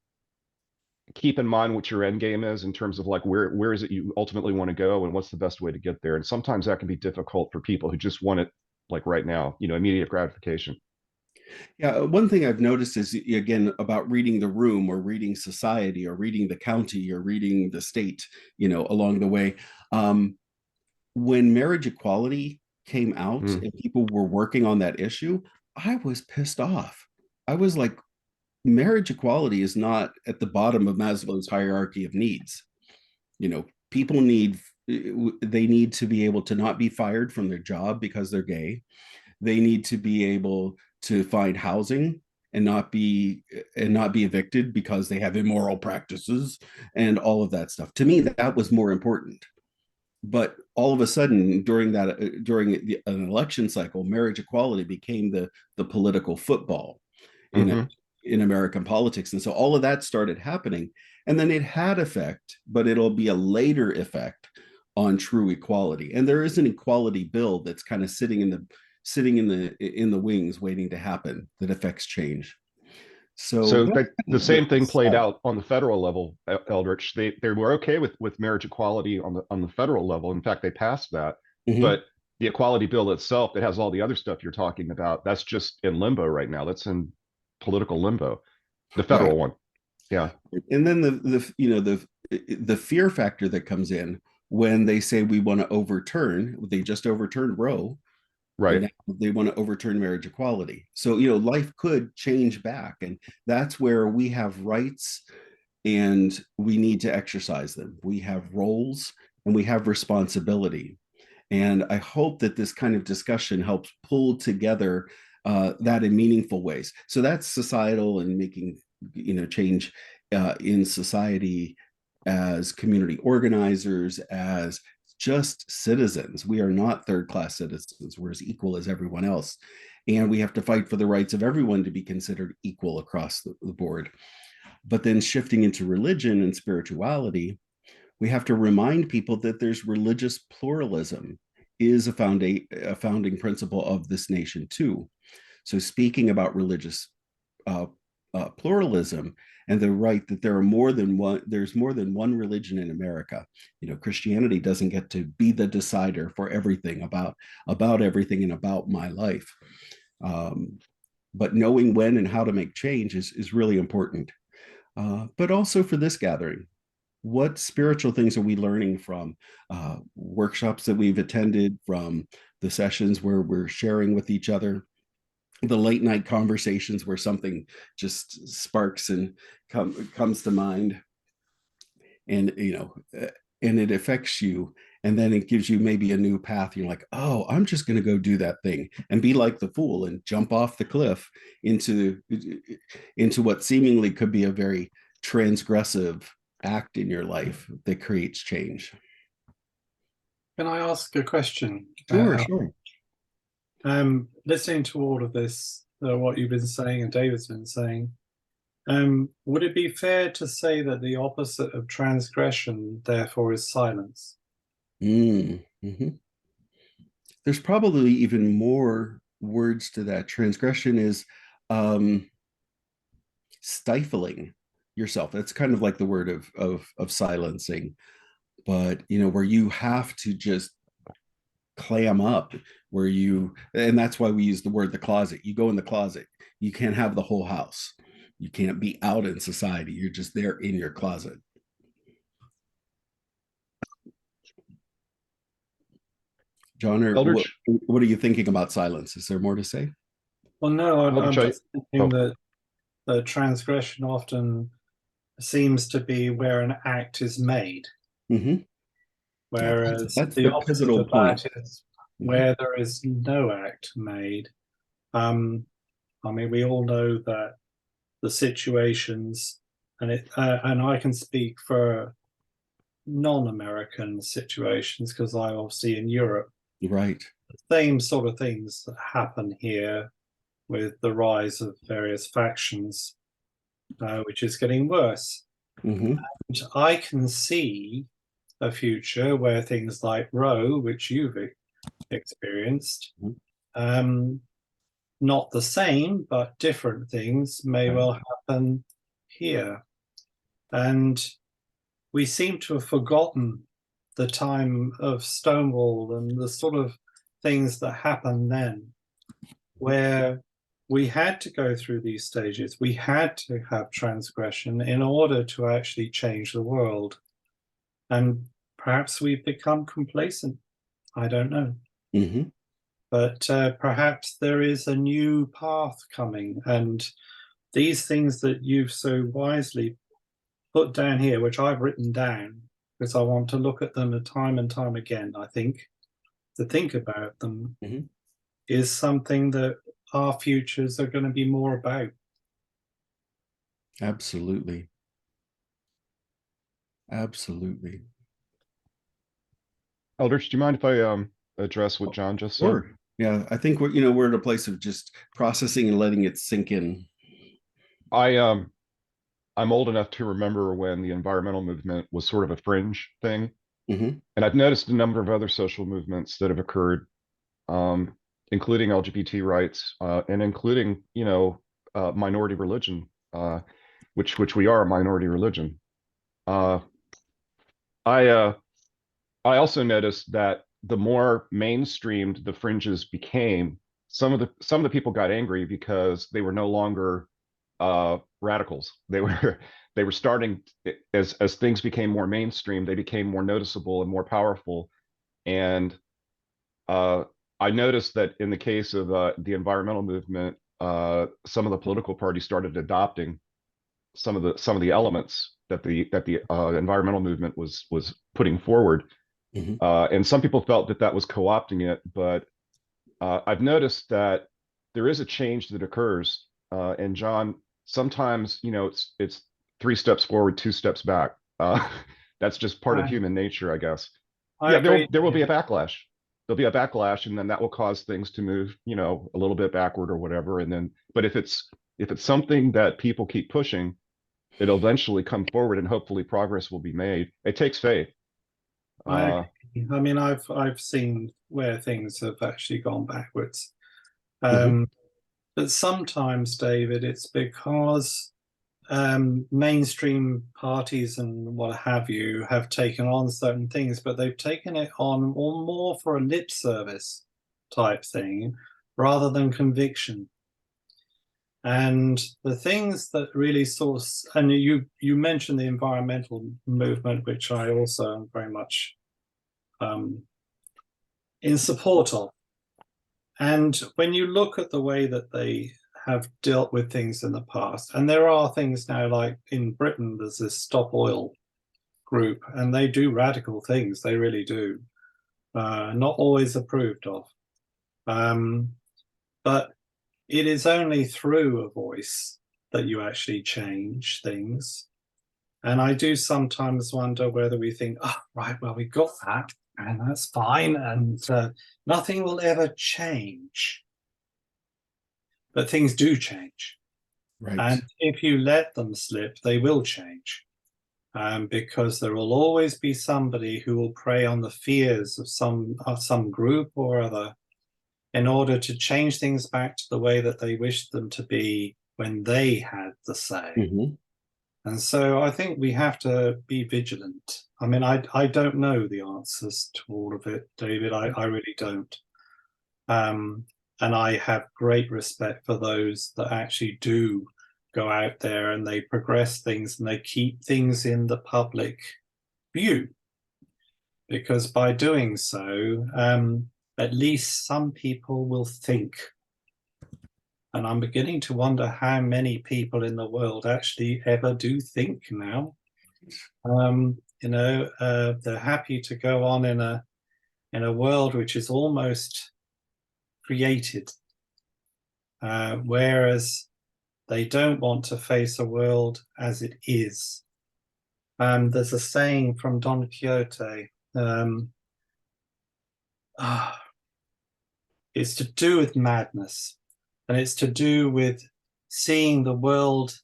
keep in mind what your end game is in terms of like where is it you ultimately want to go and what's the best way to get there. And sometimes that can be difficult for people who just want it like right now, you know, immediate gratification. Yeah, one thing I've noticed is, again, about reading the room or reading society or reading the county or reading the state, you know, along the way. When marriage equality came out and people were working on that issue, I was pissed off. I was like, marriage equality is not at the bottom of Maslow's hierarchy of needs. You know, people they need to be able to not be fired from their job because they're gay. They need to be able to find housing and not be evicted because they have immoral practices and all of that stuff. To me, that was more important. But all of a sudden, during an election cycle, marriage equality became the political football in American politics, and so all of that started happening, and then it had effect, but it'll be a later effect on true equality. And there is an equality bill that's kind of sitting in the wings, waiting to happen, that affects change. So the same thing played out on the federal level, Eldritch. They were okay with marriage equality on the federal level. In fact, they passed that. Mm-hmm. But the equality bill itself, that has all the other stuff you're talking about, that's just in limbo right now. That's in political limbo. The federal one. Yeah. And then the fear factor that comes in when they say we want to overturn, they just overturned Roe. Right. They want to overturn marriage equality. So, you know, life could change back. And that's where we have rights and we need to exercise them. We have roles and we have responsibility. And I hope that this kind of discussion helps pull together that in meaningful ways. So that's societal and making, you know, change in society as community organizers, as just citizens. We are not third-class citizens. We're as equal as everyone else. And we have to fight for the rights of everyone to be considered equal across the board. But then shifting into religion and spirituality, we have to remind people that there's religious pluralism is a founding principle of this nation too. So speaking about religious pluralism and the right that there's more than one religion in America. You know, Christianity doesn't get to be the decider for everything about everything and about my life. But knowing when and how to make change is really important. But also for this gathering, what spiritual things are we learning from workshops that we've attended, from the sessions where we're sharing with each other, the late night conversations where something just sparks and comes to mind, and you know, and it affects you, and then it gives you maybe a new path. You're like, oh, I'm just going to go do that thing and be like the fool and jump off the cliff into what seemingly could be a very transgressive act in your life that creates change. Can I ask a question? Sure. Listening to all of this, what you've been saying and David's been saying, would it be fair to say that the opposite of transgression, therefore, is silence? Mm-hmm. There's probably even more words to that. Transgression is stifling yourself. That's kind of like the word of silencing, but you know, where you have to just clam up, where you, and that's why we use the word the closet. You go in the closet, you can't have the whole house. You can't be out in society. You're just there in your closet. John, or what are you thinking about silence? Is there more to say? Well, no, I'm just thinking that the transgression often seems to be where an act is made. Whereas that's the opposite of point. that is where there is no act made. I mean, we all know that the situations, and I can speak for non-American situations because I obviously in Europe. Right. The same sort of things that happen here with the rise of various factions, which is getting worse. And I can see a future where things like Roe, which you've experienced, not the same, but different things may well happen here. And we seem to have forgotten the time of Stonewall and the sort of things that happened then, where we had to go through these stages. We had to have transgression in order to actually change the world. And perhaps we've become complacent. I don't know. But perhaps there is a new path coming. And these things that you've so wisely put down here, which I've written down, because I want to look at them time and time again, I think, to think about them, is something that our futures are going to be more about. Absolutely. Absolutely. Eldritch, do you mind if I address what John just said? Sure. Yeah, I think we're at a place of just processing and letting it sink in. I'm old enough to remember when the environmental movement was sort of a fringe thing. And I've noticed a number of other social movements that have occurred, including LGBT rights, and including, minority religion, which we are a minority religion. I also noticed that the more mainstreamed the fringes became, some of the people got angry because they were no longer radicals. They were starting, as things became more mainstream, they became more noticeable and more powerful. And I noticed that in the case of the environmental movement, some of the political parties started adopting some of the elements that the environmental movement was putting forward. And some people felt that was co-opting it, but I've noticed that there is a change that occurs. And John, sometimes, it's 3 steps forward, 2 steps back. That's just part of human nature, I guess. There will be a backlash. There'll be a backlash, and then that will cause things to move, a little bit backward or whatever. And then, but if it's something that people keep pushing, it'll eventually come forward, and hopefully progress will be made. It takes faith. I mean, I've seen where things have actually gone backwards. But sometimes, David, it's because mainstream parties and what have you have taken on certain things, but they've taken it on more for a lip service type thing rather than conviction. And the things that really and you mentioned the environmental movement, which I also am very much in support of. And when you look at the way that they have dealt with things in the past, and there are things now, like in Britain, there's this Stop Oil group, and they do radical things, they really do. Not always approved of. But it is only through a voice that you actually change things. And I do sometimes wonder whether we think, oh, right, well, we got that, and that's fine, and nothing will ever change. But things do change. Right. And if you let them slip, they will change. Because there will always be somebody who will prey on the fears of some group or other in order to change things back to the way that they wished them to be when they had the say. And so I think we have to be vigilant. I mean, I don't know the answers to all of it, David. I really don't. And I have great respect for those that actually do go out there and they progress things and they keep things in the public view. Because by doing so, at least some people will think. And I'm beginning to wonder how many people in the world actually ever do think now. They're happy to go on in a world which is almost created, whereas they don't want to face a world as it is. There's a saying from Don Quixote. It's to do with madness, and it's to do with seeing the world.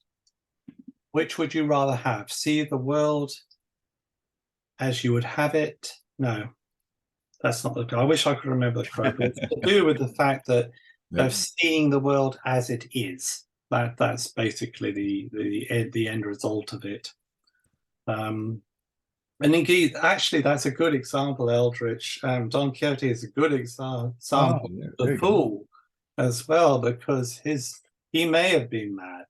Which would you rather have? See the world as you would have it? No, that's not the. I wish I could remember the quote. But it's to do with the fact that of seeing the world as it is. That's basically the end result of it. And indeed, actually, that's a good example, Eldritch. Don Quixote is a good example of the fool as well, because he may have been mad,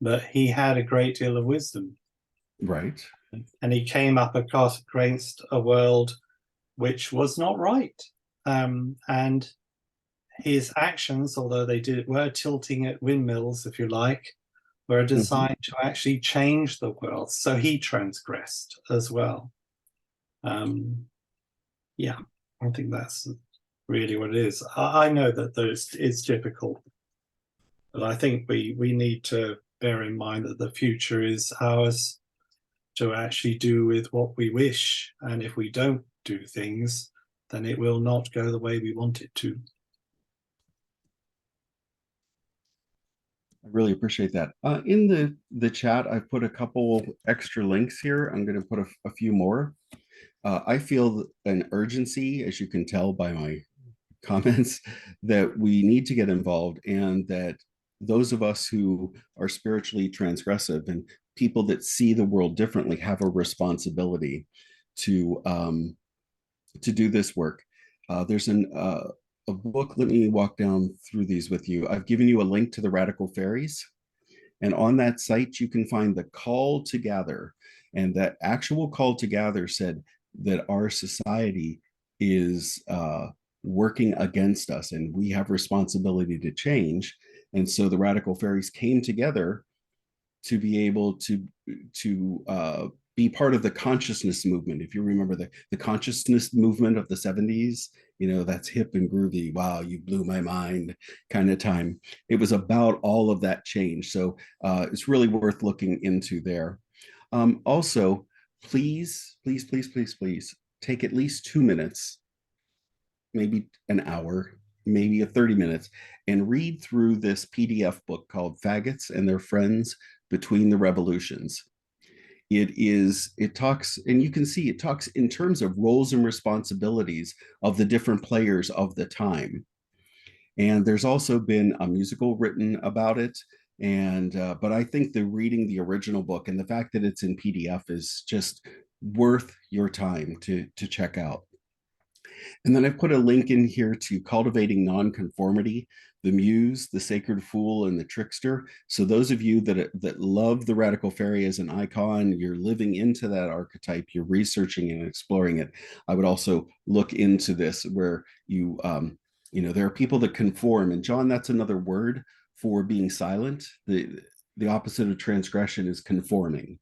but he had a great deal of wisdom. Right. And he came up against a world which was not right. And his actions, although were tilting at windmills, if you like, were designed to actually change the world. So he transgressed as well. Yeah, I think that's really what it is. I know that it's difficult, but I think we need to bear in mind that the future is ours to actually do with what we wish. And if we don't do things, then it will not go the way we want it to. I really appreciate that. In the chat, I've put a couple extra links here. I'm going to put a few more. I feel an urgency, as you can tell by my comments, that we need to get involved, and that those of us who are spiritually transgressive and people that see the world differently have a responsibility to do this work. There's a book. Let me walk down through these with you. I've given you a link to the Radical Fairies, and on that site you can find the call to gather, and that actual call to gather said that our society is working against us and we have responsibility to change. And so the Radical Fairies came together to be able to be part of the consciousness movement. If you remember the consciousness movement of the 70s, that's hip and groovy, wow, you blew my mind kind of time. It was about all of that change. So it's really worth looking into there. Also, please take at least 2 minutes, maybe an hour, maybe 30 minutes, and read through this PDF book called Faggots and Their Friends Between the Revolutions. It talks, and you can see it talks in terms of roles and responsibilities of the different players of the time. And there's also been a musical written about it. And but I think reading the original book and the fact that it's in PDF is just worth your time to check out. And then I've put a link in here to Cultivating Nonconformity, the Muse, the Sacred Fool, and the Trickster. So those of you that love the Radical Fairy as an icon, you're living into that archetype, you're researching and exploring it. I would also look into this where you there are people that conform. And John, that's another word for being silent. The opposite of transgression is conforming.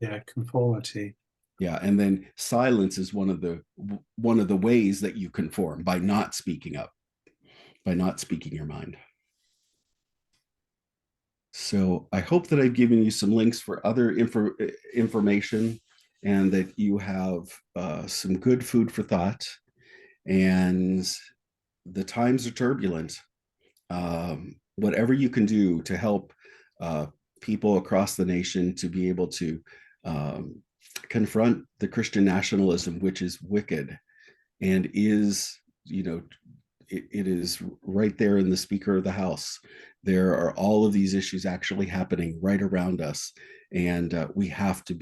Yeah, conformity. Yeah, and then silence is one of the ways that you conform, by not speaking up, by not speaking your mind. So I hope that I've given you some links for other information, and that you have some good food for thought. And the times are turbulent. Whatever you can do to help people across the nation to be able to confront the Christian nationalism, which is wicked and is, it is right there in the Speaker of the House, There are all of these issues actually happening right around us, and we have to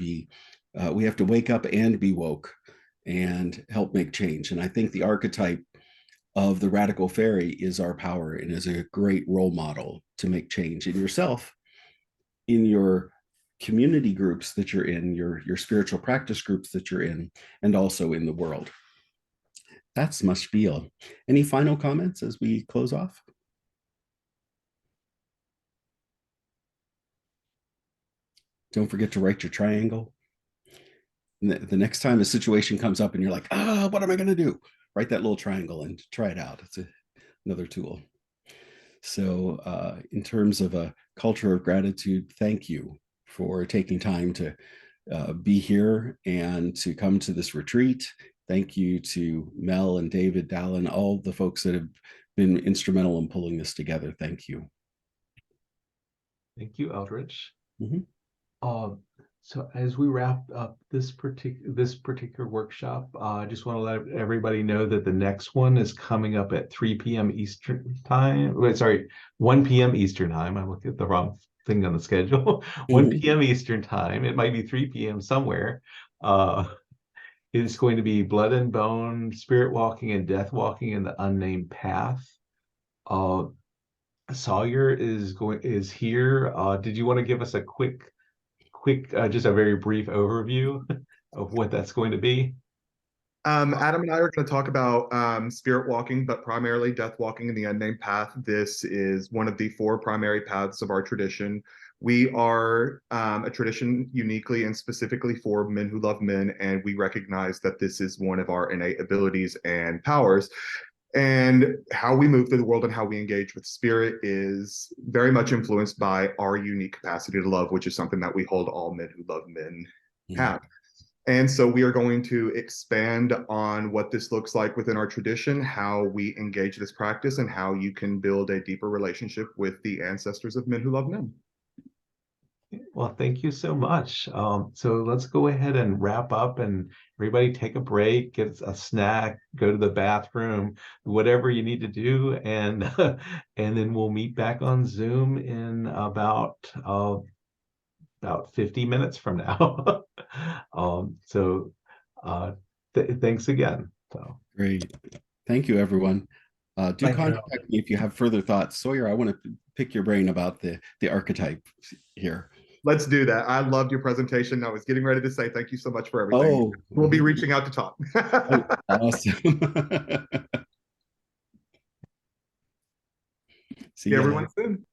wake up and be woke and help make change. And I think the archetype of the radical fairy is our power and is a great role model to make change in yourself, in your community groups that you're in, your spiritual practice groups that you're in, and also in the world. That's my spiel. Any final comments as we close off? Don't forget to write your triangle. The next time a situation comes up and you're like, what am I going to do? Write that little triangle and try it out. It's another tool. So in terms of a culture of gratitude, thank you for taking time to be here and to come to this retreat. Thank you to Mel and David, Dallin, all the folks that have been instrumental in pulling this together. Thank you. Thank you, Eldritch. So as we wrap up this particular workshop, I just want to let everybody know that the next one is coming up at 3 p.m. Eastern time. Wait, sorry, 1 p.m. Eastern time. I looked at the wrong thing on the schedule. 1 p.m. Eastern time. It might be 3 p.m. somewhere. It's going to be Blood and Bone, Spirit Walking and Death Walking in the Unnamed Path. Sawyer is here. Did you want to give us a quick, just a very brief overview of what that's going to be? Adam and I are going to talk about spirit walking, but primarily death walking in the unnamed path. This is one of the 4 primary paths of our tradition. We are a tradition uniquely and specifically for men who love men, and we recognize that this is one of our innate abilities and powers. And how we move through the world and how we engage with spirit is very much influenced by our unique capacity to love, which is something that we hold all men who love men have. And so we are going to expand on what this looks like within our tradition, how we engage this practice, and how you can build a deeper relationship with the ancestors of men who love men. Well, thank you so much. So let's go ahead and wrap up, and everybody take a break, get a snack, go to the bathroom, whatever you need to do, and and then we'll meet back on Zoom in about 50 minutes from now. Thanks again. So great. Thank you, everyone. Do contact me if you have further thoughts. Sawyer, I want to pick your brain about the archetype here. Let's do that. I loved your presentation. I was getting ready to say thank you so much for everything. We'll be reaching out to talk. Awesome. See everyone soon.